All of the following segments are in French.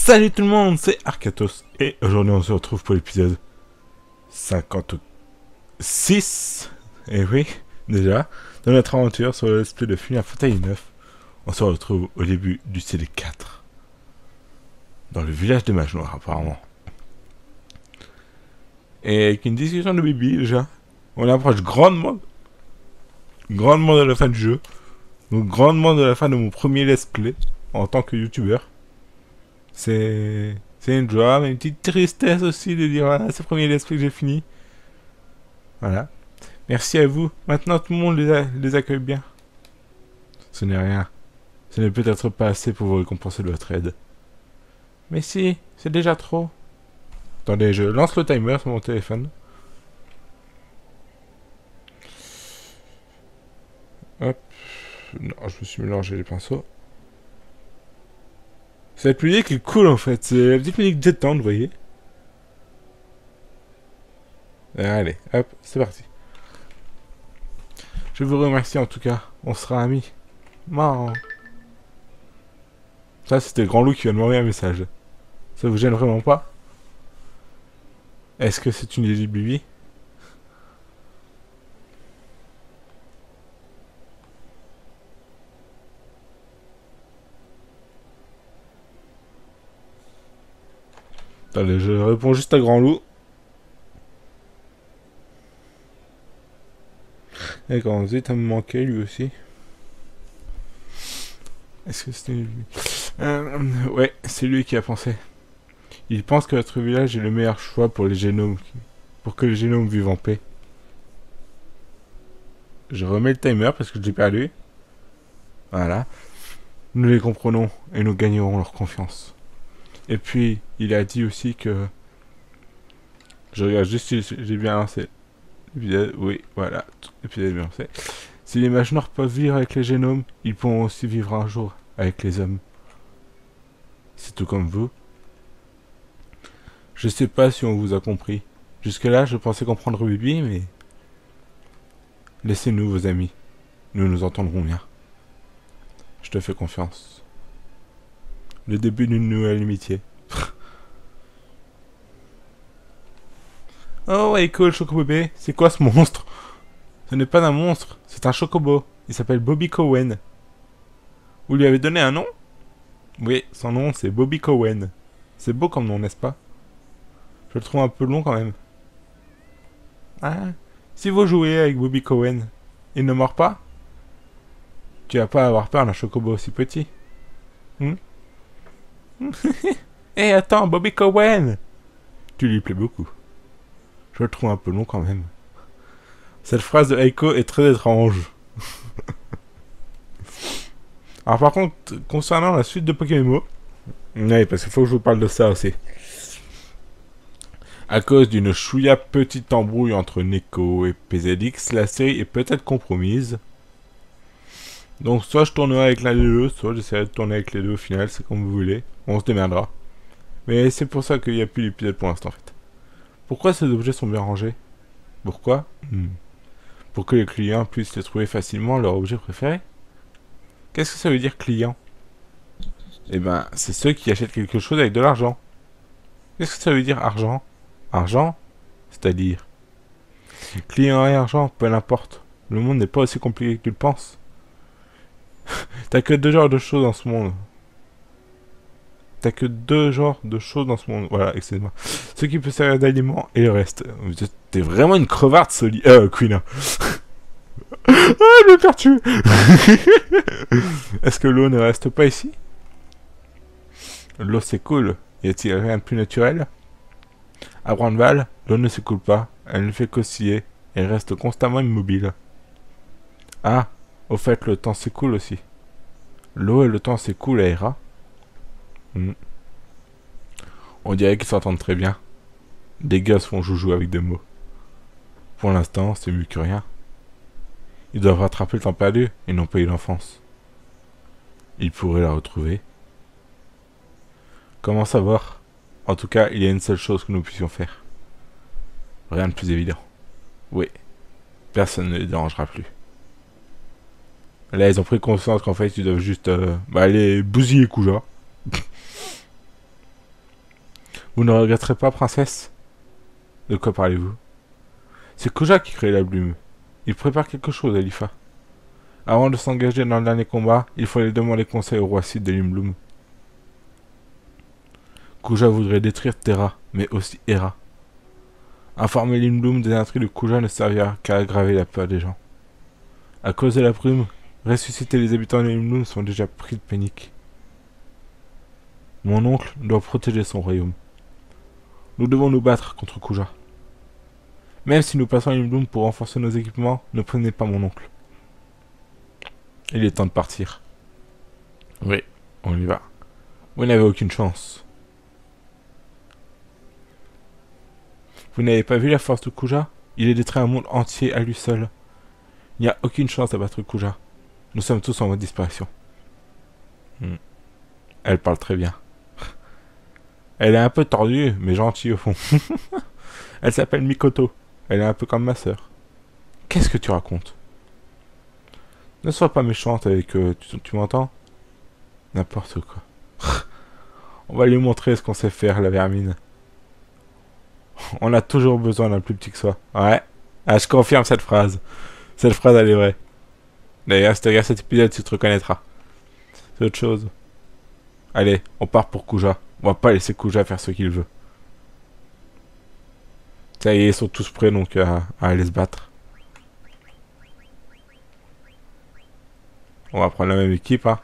Salut tout le monde, c'est Arkatos et aujourd'hui on se retrouve pour l'épisode 56. Et oui, déjà, dans notre aventure sur le let's play de Final Fantasy 9, on se retrouve au début du CD4. Dans le village de Mage Noire apparemment. Et avec une discussion de Bibi déjà, on approche grandement de la fin du jeu. Donc grandement de la fin de mon premier let's play en tant que youtubeur. C'est une joie, mais une petite tristesse aussi de dire voilà, c'est le premier let's play que j'ai fini. Voilà. Merci à vous. Maintenant tout le monde les accueille bien. Ce n'est rien. Ce n'est peut-être pas assez pour vous récompenser de votre aide. Mais si, c'est déjà trop. Attendez, je lance le timer sur mon téléphone. Hop. Non, je me suis mélangé les pinceaux. Cette musique est cool en fait, c'est la petite musique détente, vous voyez. Allez, hop, c'est parti. Je vous remercie en tout cas, on sera amis. Marrant. Ça c'était le grand loup qui vient de m'envoyer un message. Ça vous gêne vraiment pas? Est-ce que c'est une Lady Bibi? Allez, je réponds juste à grand loup. Et quand vous êtes à me manquer lui aussi. Est-ce que c'était lui? Ouais, c'est lui qui a pensé. Il pense que notre village est le meilleur choix pour les génomes. Pour que les génomes vivent en paix. Je remets le timer parce que je l'ai perdu. Voilà. Nous les comprenons et nous gagnerons leur confiance. Et puis, il a dit aussi que... Je regarde juste si j'ai bien lancé. Oui, voilà. L'épisode bien lancé. Si les mages noirs peuvent vivre avec les génomes, ils pourront aussi vivre un jour avec les hommes. C'est tout comme vous. Je sais pas si on vous a compris. Jusque-là, je pensais comprendre Bibi, mais... Laissez-nous, vos amis. Nous nous entendrons bien. Je te fais confiance. Le début d'une nouvelle amitié. Oh, Echo, le chocobébé. C'est quoi ce monstre? Ce n'est pas un monstre, c'est un chocobo. Il s'appelle Bobby Cowen. Vous lui avez donné un nom? Oui, son nom c'est Bobby Cowen. C'est beau comme nom, n'est-ce pas? Je le trouve un peu long quand même. Ah, si vous jouez avec Bobby Cowen, il ne mord pas? Tu vas pas avoir peur d'un chocobo aussi petit. Eh, attends, Bobby Cowen! Tu lui plais beaucoup. Je le trouve un peu long quand même. Cette phrase de Eiko est très étrange. Alors par contre, concernant la suite de Pokémon... Oui, parce qu'il faut que je vous parle de ça aussi. À cause d'une chouïa petite embrouille entre Neko et PZX, la série est peut-être compromise. Donc soit je tournerai avec l'un des deux, soit j'essaierai de tourner avec les deux au final, c'est comme vous voulez. On se démerdera. Mais c'est pour ça qu'il n'y a plus d'épisode pour l'instant en fait. Pourquoi ces objets sont bien rangés? Pourquoi? Pour que les clients puissent les trouver facilement leur objet préféré. Qu'est-ce que ça veut dire client? Eh ben, c'est ceux qui achètent quelque chose avec de l'argent. Qu'est-ce que ça veut dire argent? Argent? C'est-à-dire client et argent, peu n'importe. Le monde n'est pas aussi compliqué que tu le penses. T'as que deux genres de choses dans ce monde. T'as que deux genres de choses dans ce monde. Voilà, excusez-moi. Ce qui peut servir d'aliment et le reste. T'es vraiment une crevarde, Queen. Ah, je vais me faire tuer. Est-ce que l'eau ne reste pas ici? L'eau s'écoule. Y a-t-il rien de plus naturel? À Brandval, l'eau ne s'écoule pas. Elle ne fait qu'osciller. Elle reste constamment immobile. Ah, au fait, le temps s'écoule aussi. L'eau et le temps s'écoulent à Hera. On dirait qu'ils s'entendent très bien. Des gosses font joujou avec des mots. Pour l'instant, c'est mieux que rien. Ils doivent rattraper le temps perdu et non pas eu l'enfance. Ils pourraient la retrouver. Comment savoir? En tout cas, il y a une seule chose que nous puissions faire. Rien de plus évident. Oui. Personne ne les dérangera plus. Là, ils ont pris conscience qu'en fait, ils doivent juste aller bousiller Kuja. Vous ne regretterez pas, princesse? De quoi parlez-vous? C'est Kuja qui crée la brume. Il prépare quelque chose, Elifa. Avant de s'engager dans le dernier combat, il fallait demander conseil au roi Cid de Limblum. Kuja voudrait détruire Terra, mais aussi Hera. Informer Limblum des intrigues de Kuja ne servira qu'à aggraver la peur des gens. À cause de la brume, ressusciter les habitants de Limblum sont déjà pris de panique. Mon oncle doit protéger son royaume. Nous devons nous battre contre Kuja. Même si nous passons à Limblum pour renforcer nos équipements, ne prenez pas mon oncle. Il est temps de partir. Oui, on y va. Vous n'avez aucune chance. Vous n'avez pas vu la force de Kuja? Il est détruit un monde entier à lui seul. Il n'y a aucune chance d'abattre Kuja. Nous sommes tous en mode disparition. Elle parle très bien. Elle est un peu tordue, mais gentille au fond. Elle s'appelle Mikoto. Elle est un peu comme ma sœur. Qu'est-ce que tu racontes? Ne sois pas méchante avec eux, tu m'entends? N'importe quoi. On va lui montrer ce qu'on sait faire, la vermine. On a toujours besoin d'un plus petit que soi. Ouais. Ah, je confirme cette phrase. Cette phrase, elle est vraie. D'ailleurs, si tu regardes cet épisode, tu te reconnaîtras. C'est autre chose. Allez, on part pour Kuja. On va pas laisser Kuja faire ce qu'il veut. Ça y est, ils sont tous prêts donc à aller se battre. On va prendre la même équipe, hein.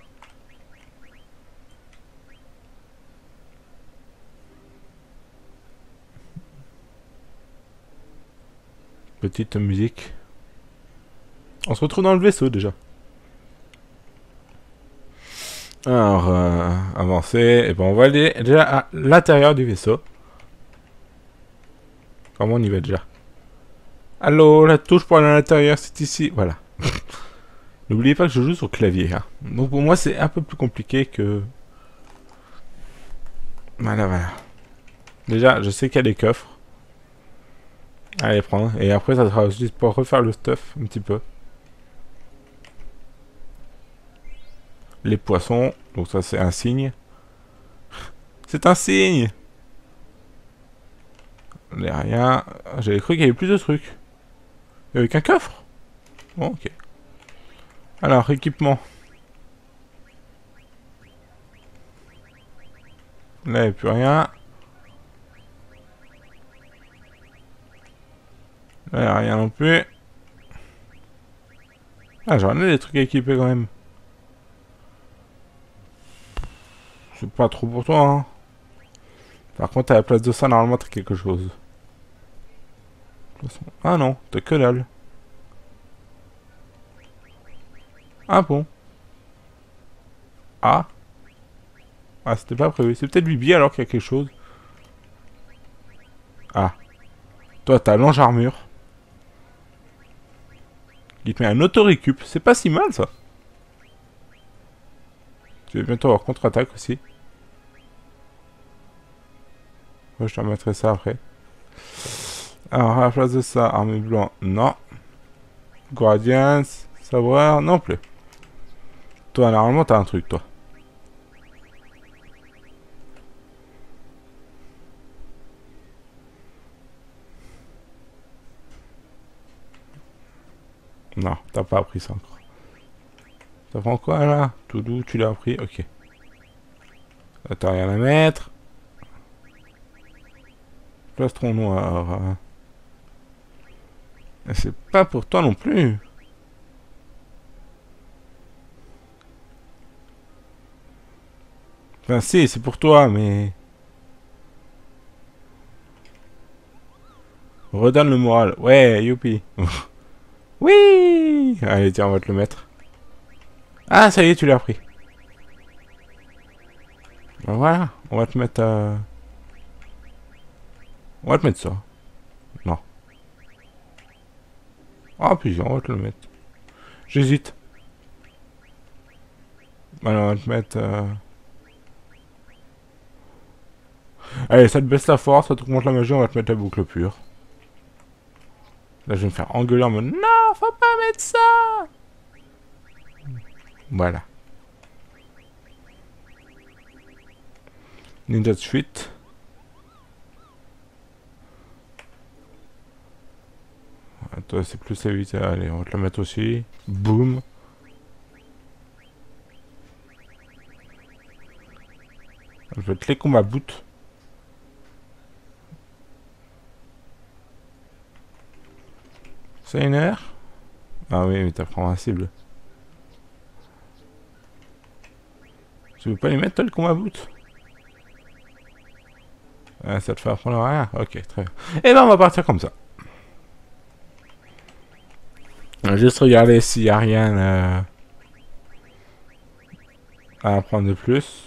Petite musique. On se retrouve dans le vaisseau déjà. Alors, avancer. Et ben on va aller déjà à l'intérieur du vaisseau. Comment on y va déjà? Allô, la touche pour aller à l'intérieur, c'est ici. Voilà. N'oubliez pas que je joue sur clavier. Hein. Donc pour moi, c'est un peu plus compliqué que... Voilà, voilà. Déjà, je sais qu'il y a des coffres. Allez, prendre. Et après, ça sera juste pour refaire le stuff un petit peu. Les poissons. Donc ça, c'est un signe. C'est un signe! Il n'y a rien. J'avais cru qu'il y avait plus de trucs. Il n'y avait qu'un coffre? Bon, ok. Alors, équipement. Là, il n'y a plus rien. Là, il n'y a rien non plus. Ah, j'en ai des trucs à équiper quand même. C'est pas trop pour toi, hein. Par contre, à la place de ça, normalement, t'as quelque chose. Ah non, t'as que dalle. Ah bon. Ah. Ah, c'était pas prévu. C'est peut-être Bibi alors qu'il y a quelque chose. Ah. Toi, t'as longe armure. Il te met un auto-récup. C'est pas si mal, ça. Tu vas bientôt avoir contre-attaque aussi. Moi, je te remettrai ça après. Alors, à la place de ça, armure blanc, non. Guardians, savoir, non plus. Toi, normalement, t'as un truc, toi. Non, t'as pas appris ça encore. Ça prend quoi, là? Tout doux, tu l'as appris, ok. Là, t'as rien à mettre. Plastron noir. C'est pas pour toi non plus. Enfin, si, c'est pour toi, mais... Redonne le moral. Ouais, youpi. Oui. Allez, tiens, on va te le mettre. Ah, ça y est, tu l'as pris. Ben voilà, on va te mettre... On va te mettre ça. Non. Ah, puis on va te le mettre. J'hésite. Alors, on va te mettre... Allez, ça te baisse la force, ça te augmente la magie, on va te mettre la boucle pure. Là, je vais me faire engueuler en mode... Non, faut pas mettre ça. Voilà. Ninja de suite. Toi, c'est plus à 8. Allez, on va te le mettre aussi. Boum. Je vais te les combats boot. C'est une heure? Ah oui, mais t'apprends un cible. Tu veux pas les mettre, toi, le combat boot? Ah, ça te fait apprendre rien? Ok, très bien. Et ben, on va partir comme ça. On va juste regarder s'il y a rien à apprendre de plus.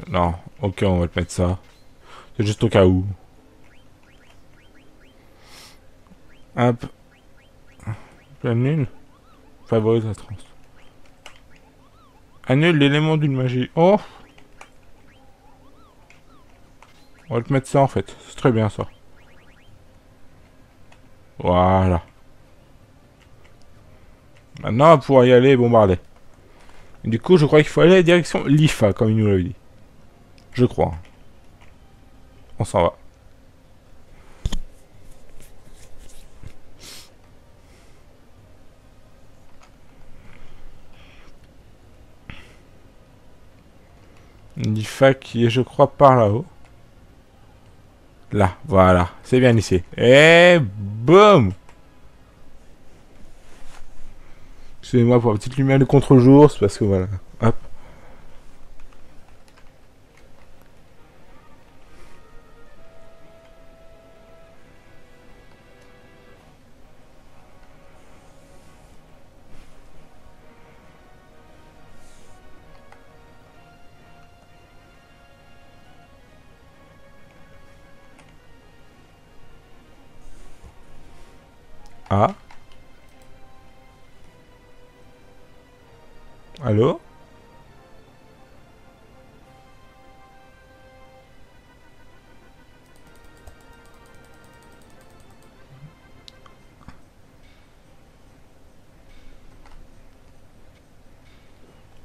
Non, ok, on va te mettre ça. C'est juste au cas où. Hop. Pleine lune. Favorise la trans. Annule l'élément d'une magie. Oh! On va te mettre ça en fait. C'est très bien ça. Voilà. Maintenant, on va pouvoir y aller et bombarder. Et du coup, je crois qu'il faut aller à la direction l'IFA, comme il nous l'avait dit. Je crois. On s'en va. L'IFA qui est, je crois, par là-haut. Là, voilà. C'est bien ici. Et boum! Excusez-moi pour la petite lumière de contre-jour, c'est parce que voilà. Hop. Ah. Allô?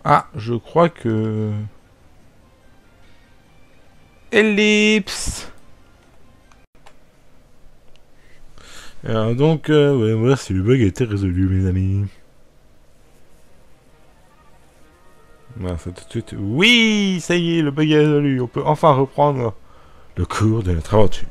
Ah, je crois que... Ellipse! Alors donc, ouais, voir si le bug a été résolu, mes amis. Voilà, ça tout de suite. Oui, ça y est, le bug est résolu. On peut enfin reprendre le cours de notre aventure.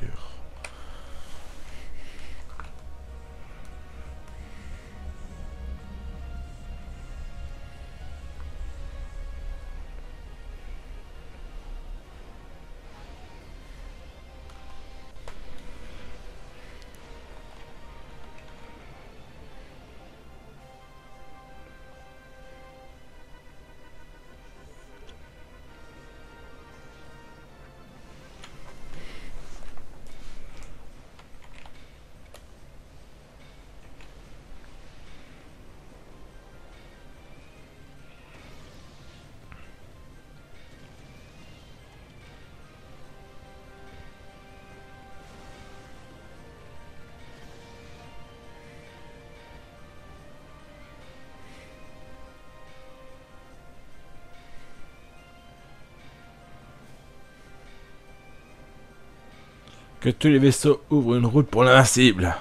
Que tous les vaisseaux ouvrent une route pour l'invincible.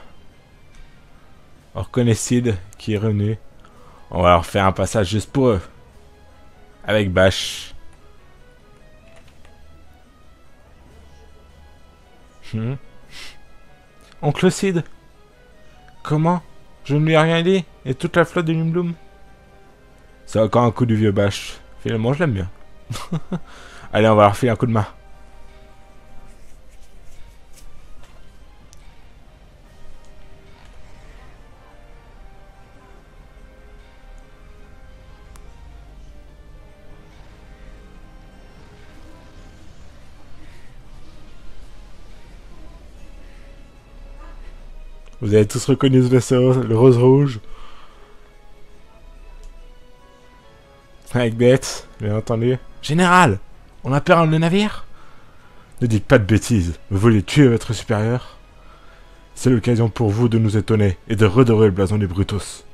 On reconnaît Sid qui est revenu. On va leur faire un passage juste pour eux. Avec Bash. Oncle Sid. Comment? Je ne lui ai rien dit. Et toute la flotte de Nimbloom. C'est encore un coup du vieux Bash. Finalement, je l'aime bien. Allez, on va leur filer un coup de main. Vous avez tous reconnu ce vaisseau, le rose rouge. Avec Beth, bien entendu. Général, on a peur le navire? Ne dites pas de bêtises. Vous voulez tuer votre supérieur? C'est l'occasion pour vous de nous étonner et de redorer le blason des Brutus.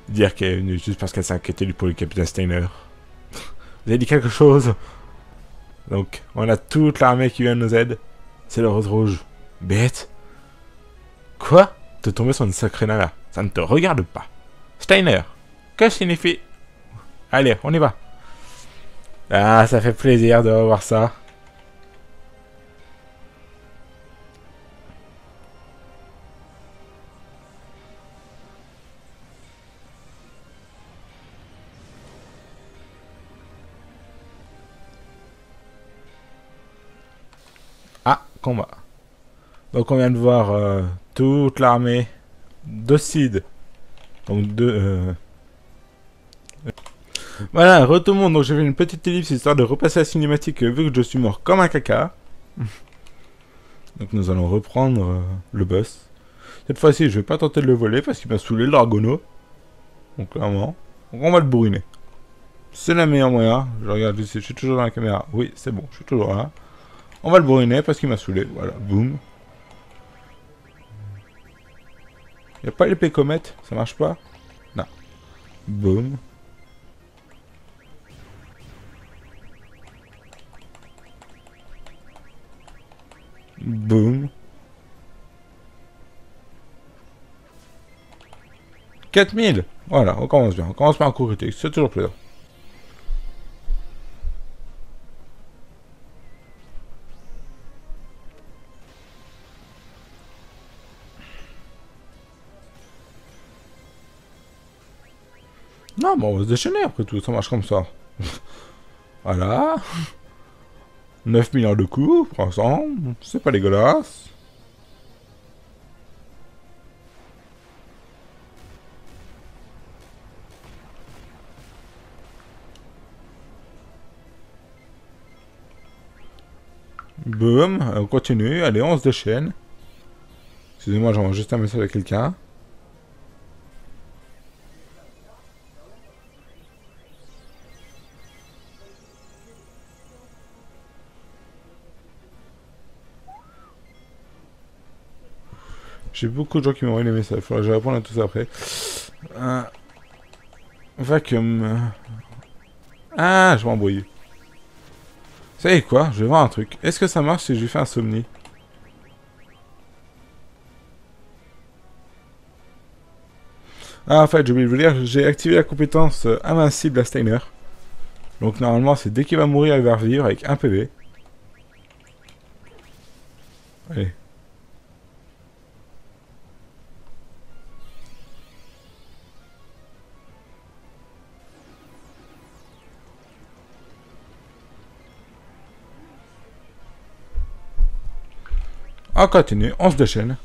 Dire qu'elle est venue juste parce qu'elle s'est inquiétée pour le capitaine Steiner. Vous avez dit quelque chose? Donc, on a toute l'armée qui vient de nous aider. C'est le rose rouge. Bête. Quoi? T'es tombé sur une sacrée nana. Ça ne te regarde pas. Steiner, que signifie... Allez, on y va. Ah, ça fait plaisir de revoir ça. Ah, combat. Donc on vient de voir toute l'armée d'Osside. Donc voilà, tout le monde. Donc j'ai fait une petite ellipse histoire de repasser la cinématique vu que je suis mort comme un caca. Donc nous allons reprendre le boss. Cette fois-ci, je vais pas tenter de le voler parce qu'il m'a saoulé le dragono. Donc clairement. Donc on va le bourriner. C'est le meilleur moyen. Je regarde ici, je suis toujours dans la caméra. Oui, c'est bon, je suis toujours là. On va le bourriner parce qu'il m'a saoulé. Voilà, boum. Y'a pas l'épée comète, ça marche pas? Non. Boum. Boum. 4000. Voilà, on commence bien. On commence par un coup critique, c'est toujours plaisant. Non, bon, on va se déchaîner après tout, ça marche comme ça. Voilà. 9 milliards de coups, pour ensemble, c'est pas dégueulasse. Boum, on continue, allez, on se déchaîne. Excusez-moi, j'envoie juste un message à quelqu'un. J'ai beaucoup de gens qui m'envoient des messages, faudra que je réponde à tout ça après. Vacuum. Ah, je m'embrouille. Vous savez quoi? Je vais voir un truc. Est-ce que ça marche si je lui fais un somni? Ah, en fait, j'ai oublié de vous dire, j'ai activé la compétence invincible à Steiner. Donc normalement, c'est dès qu'il va mourir, il va revivre avec 1 PV. Allez. On continue, on se déchaîne.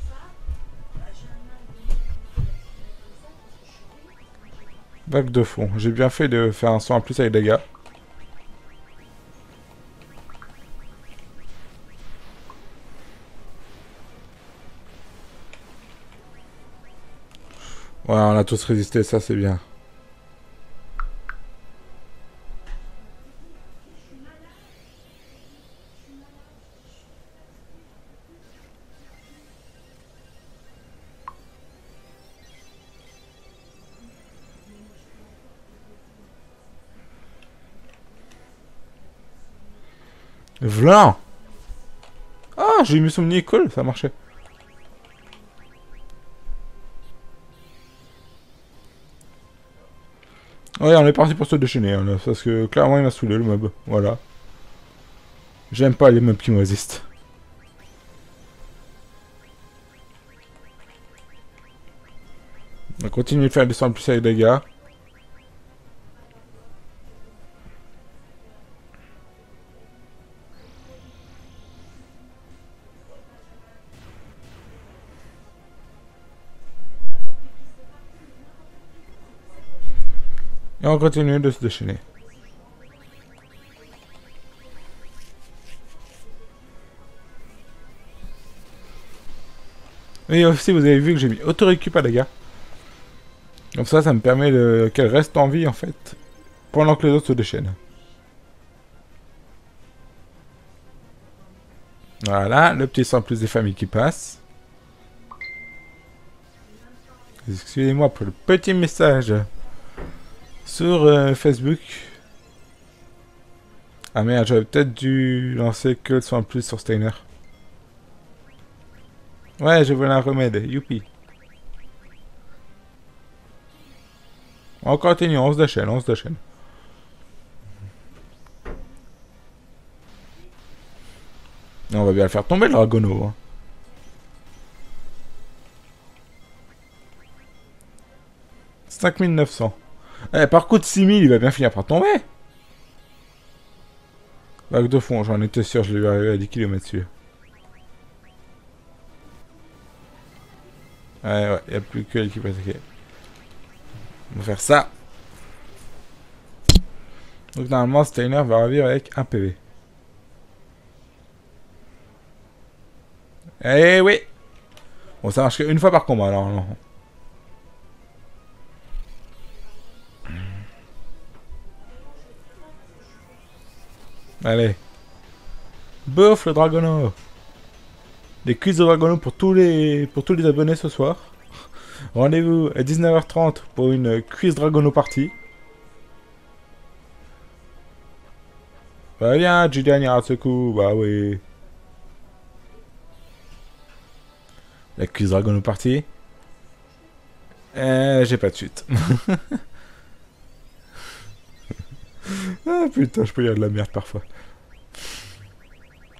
Vague de fond. J'ai bien fait de faire un son en plus avec des gars. Ouais, on a tous résisté, ça c'est bien. Vlan! Ah, j'ai mis son Nicole, ça marchait. Ouais, on est parti pour se déchaîner, hein, là, parce que clairement il m'a saoulé le mob. Voilà. J'aime pas les mobs qui me résistent. On va continuer de faire des soins plus avec des gars. Et on continue de se déchaîner. Et aussi, vous avez vu que j'ai mis auto-récup à des gars. Comme ça me permet qu'elle reste en vie, en fait, pendant que les autres se déchaînent. Voilà, le petit sang plus des familles qui passe. Excusez-moi pour le petit message sur Facebook. Ah merde, j'aurais peut-être dû lancer que le soin plus sur Steiner. Ouais, je voulais un remède. Youpi. On continue, on se déchaîne, on se déchaîne. On va bien le faire tomber, le Dragono. Hein. « 5900. Eh, par coup de 6000, il va bien finir par tomber. Vague de fond, j'en étais sûr, je l'ai vu arriver à 10 km dessus. Ouais, il n'y a plus que elle qui peut attaquer. On va faire ça. Donc normalement, Steiner va revivre avec un PV. Eh oui. Bon, ça marche qu'une fois par combat, alors non. Allez. Bouffe le Dragono. Des quiz de Dragono pour tous les abonnés ce soir. Rendez-vous à 19h30 pour une quiz Dragono party. Bah viens, Julian ira de ce coup, bah oui. La quiz Dragono party. J'ai pas de suite. Ah putain, je peux dire de la merde parfois.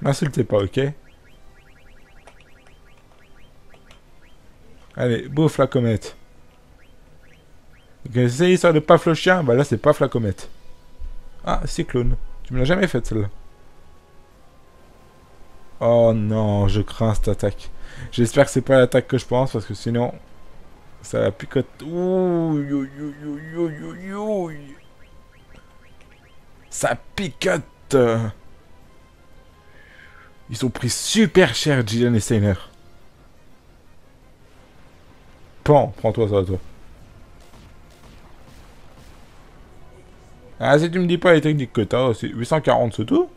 M'insultez pas, ok? Allez, bouffe la comète. Donc, c'est l'histoire de Paf le chien, bah là c'est Paf la comète. Ah, cyclone. Tu me l'as jamais faite celle-là. Oh non, je crains cette attaque. J'espère que c'est pas l'attaque que je pense, parce que sinon, ça va picoter. Ouh, ça picote. Ils ont pris super cher, Jillian et Steiner. Pan, prends-toi ça, toi. Ah, si tu me dis pas les techniques que t'as, c'est 840, c'est tout?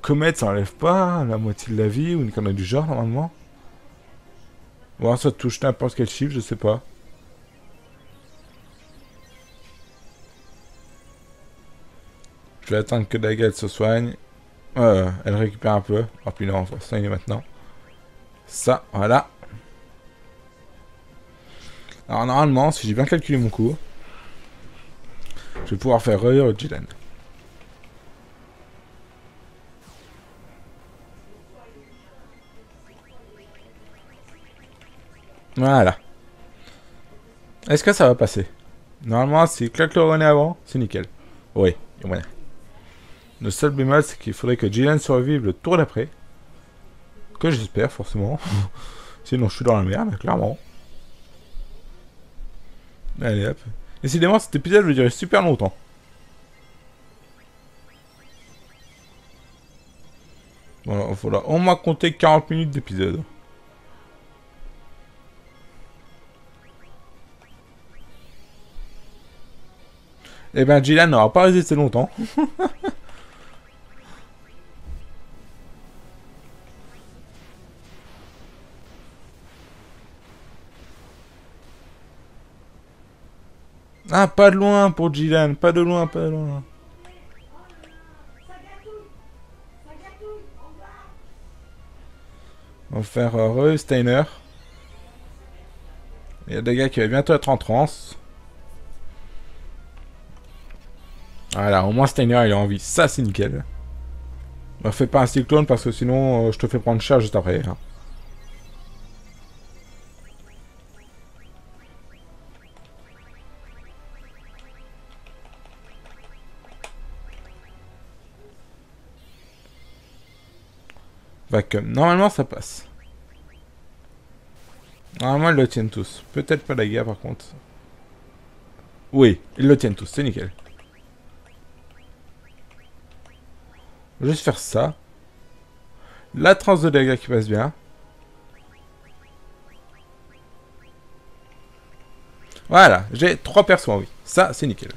Comète, ça enlève pas la moitié de la vie ou une connerie du genre, normalement. Ou alors ça touche n'importe quel chiffre, je sais pas. Je vais attendre que Dagal se soigne. Elle récupère un peu. Oh puis non, on va soigner maintenant. Ça, voilà. Alors normalement, si j'ai bien calculé mon coup, je vais pouvoir faire revivre Jillian. Voilà. Est-ce que ça va passer? Normalement, si claque le René avant, c'est nickel. Oui, il y a moyen. Le seul bémol, c'est qu'il faudrait que Jillian survive le tour d'après. Que j'espère, forcément. Sinon, je suis dans la merde, clairement. Allez, hop. Décidément, cet épisode va durer super longtemps. Voilà, il faudra au moins compter 40 minutes d'épisode. Eh ben, Jillian n'aura pas résisté longtemps. Ah, pas de loin pour Jillian, pas de loin, pas de loin. On va faire Steiner. Il y a des gars qui vont bientôt être en transe. Voilà, au moins Steiner il a envie. Ça c'est nickel. Ne fais pas un cyclone parce que sinon je te fais prendre cher juste après. Hein. Vacuum. Normalement ça passe. Normalement ils le tiennent tous. Peut-être pas la guerre par contre. Oui, ils le tiennent tous, c'est nickel. Juste faire ça. La transe de dégâts qui passe bien. Voilà, j'ai 3 persos en vie. Ça, c'est nickel.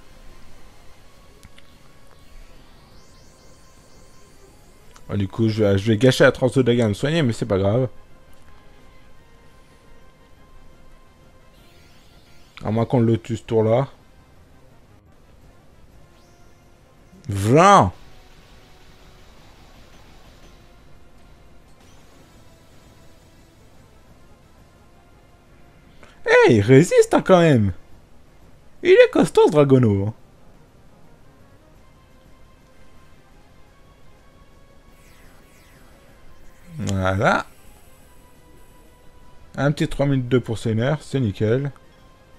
Bon, du coup, je vais gâcher la transe de dégâts à me soigner, mais c'est pas grave. À moins qu'on le tue ce tour-là. Vraiment. il résiste hein, quand même. Il est costaud ce Dragono. Hein. Voilà. Un petit 3 minutes 2 pour Seiner, c'est nickel.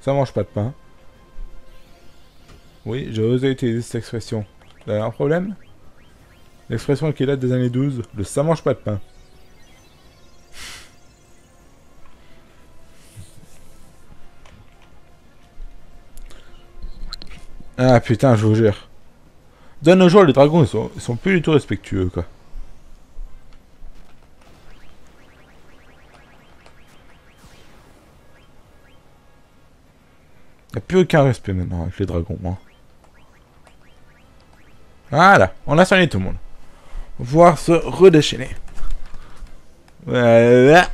Ça mange pas de pain. Oui, j'ai osé utiliser cette expression. Vous avez un problème? L'expression qui date des années 12, le ça mange pas de pain. Ah putain, je vous jure. De nos jours, les dragons, ils sont plus du tout respectueux, quoi. Y a plus aucun respect maintenant avec les dragons, hein. Voilà, on a soigné tout le monde. Voir se redéchaîner. Voilà.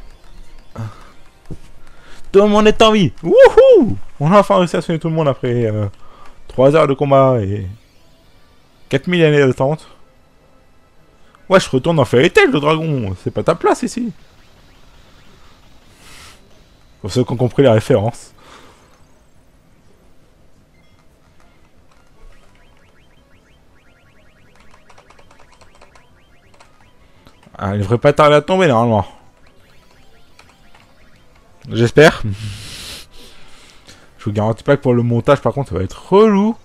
Tout le monde est en vie. Wouhou! On a enfin réussi à soigner tout le monde après 3 heures de combat et 4000 années d'attente. Ouais, je retourne en Fairy Tail, le dragon. C'est pas ta place ici. Pour ceux qui ont compris la référence. Ah, il devrait pas tarder à tomber normalement. J'espère. Je vous garantis pas que pour le montage, par contre, ça va être relou.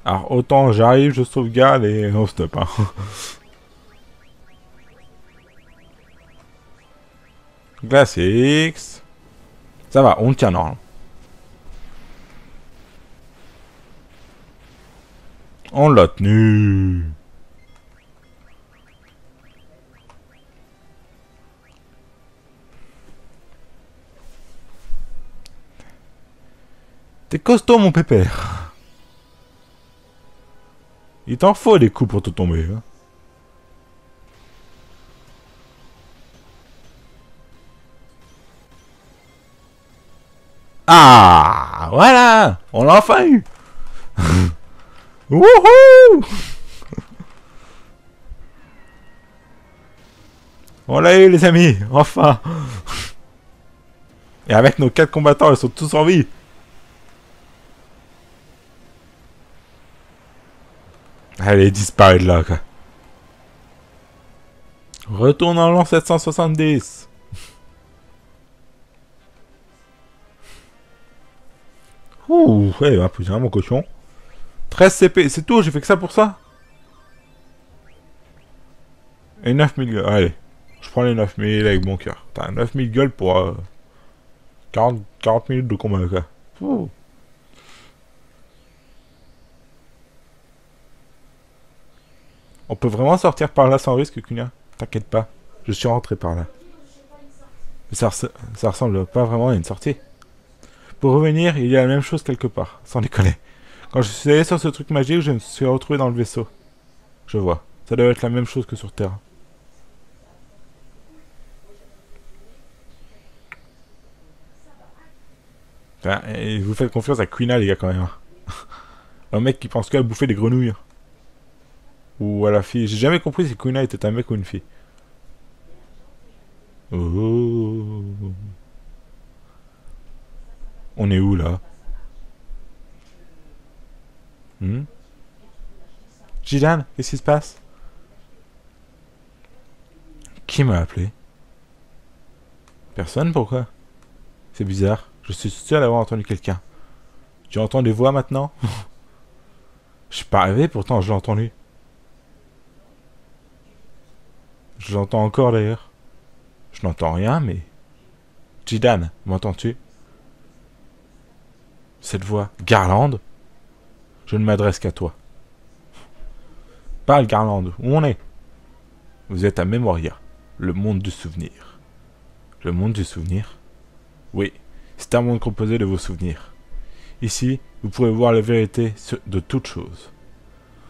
Alors, autant j'arrive, je sauvegarde et on stop. Hein. Glace X. Ça va, on le tient normalement. On l'a tenu. T'es costaud, mon pépère. Il t'en faut des coups pour te tomber. Hein. Ah, voilà. On l'a enfin eu. Wouhou. On l'a eu, les amis. Enfin. Et avec nos 4 combattants, ils sont tous en vie. Allez, disparaît de là, quoi. Retourne en l'an 770. Ouh, ouais, bah, putain, mon cochon. 13 CP, c'est tout, j'ai fait que ça pour ça. Et 9000 gueules, allez. Je prends les 9000 avec bon cœur. Putain, 9000 gueules pour 40 minutes de combat, quoi. Ouh. On peut vraiment sortir par là sans risque, Kunia? T'inquiète pas, je suis rentré par là. Ça ressemble pas vraiment à une sortie. Pour revenir, il y a la même chose quelque part, sans déconner. Quand je suis allé sur ce truc magique, je me suis retrouvé dans le vaisseau. Je vois. Ça doit être la même chose que sur Terre. Enfin, et vous faites confiance à Quina, les gars, quand même. Un mec qui pense qu'à bouffer des grenouilles. Ou à la fille. J'ai jamais compris si Quina était un mec ou une fille. Oh. On est où, là? Jidan, qu'est-ce qui se passe? Qui m'a appelé? Personne, pourquoi? C'est bizarre. Je suis sûr d'avoir entendu quelqu'un. Tu entends des voix maintenant? Je suis pas rêvé, pourtant je l'ai entendu. Je l'entends encore d'ailleurs. Je n'entends rien, mais... Jidan, m'entends-tu? Cette voix, Garland? Je ne m'adresse qu'à toi. Parle, Garland, où on est? Vous êtes à Memoria, le monde du souvenir. Le monde du souvenir? Oui, c'est un monde composé de vos souvenirs. Ici, vous pourrez voir la vérité de toute chose.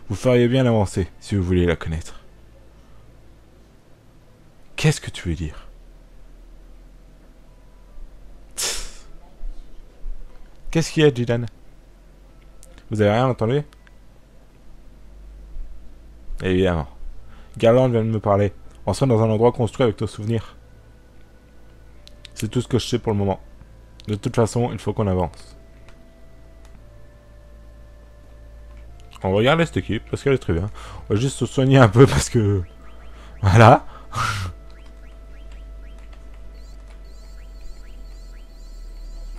Vous feriez bien avancer si vous voulez la connaître. Qu'est-ce que tu veux dire? Qu'est-ce qu'il y a, Jidan? Vous avez rien entendu? Évidemment. Garland vient de me parler. On sera dans un endroit construit avec nos souvenirs. C'est tout ce que je sais pour le moment. De toute façon, il faut qu'on avance. On va regarder cette équipe, parce qu'elle est très bien. On va juste se soigner un peu, parce que... Voilà.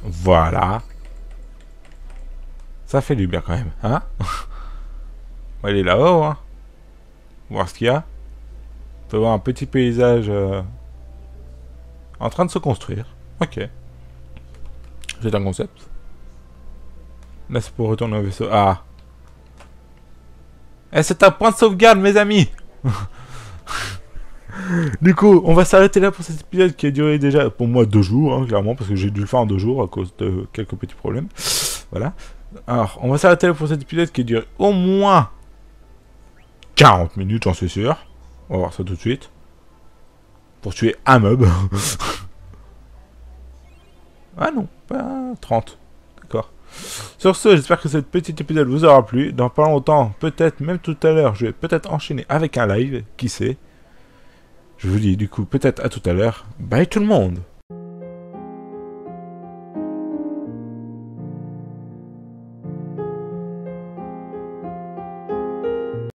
Voilà. Ça fait du bien quand même, hein. On va aller là-haut, hein. Voir ce qu'il y a. On peut voir un petit paysage en train de se construire. Ok. C'est un concept. Là, c'est pour retourner au vaisseau. Ah. Eh, c'est un point de sauvegarde, mes amis. Du coup, on va s'arrêter là pour cet épisode qui a duré déjà, pour moi, 2 jours, hein, clairement, parce que j'ai dû le faire en 2 jours à cause de quelques petits problèmes. Voilà. Alors, on va s'arrêter là pour cet épisode qui a duré au moins 40 minutes, j'en suis sûr. On va voir ça tout de suite. Pour tuer un mob. Ah non, pas 30. D'accord. Sur ce, j'espère que cet petit épisode vous aura plu. Dans pas longtemps, peut-être même tout à l'heure, je vais peut-être enchaîner avec un live, qui sait. Je vous dis du coup peut-être à tout à l'heure. Bye tout le monde!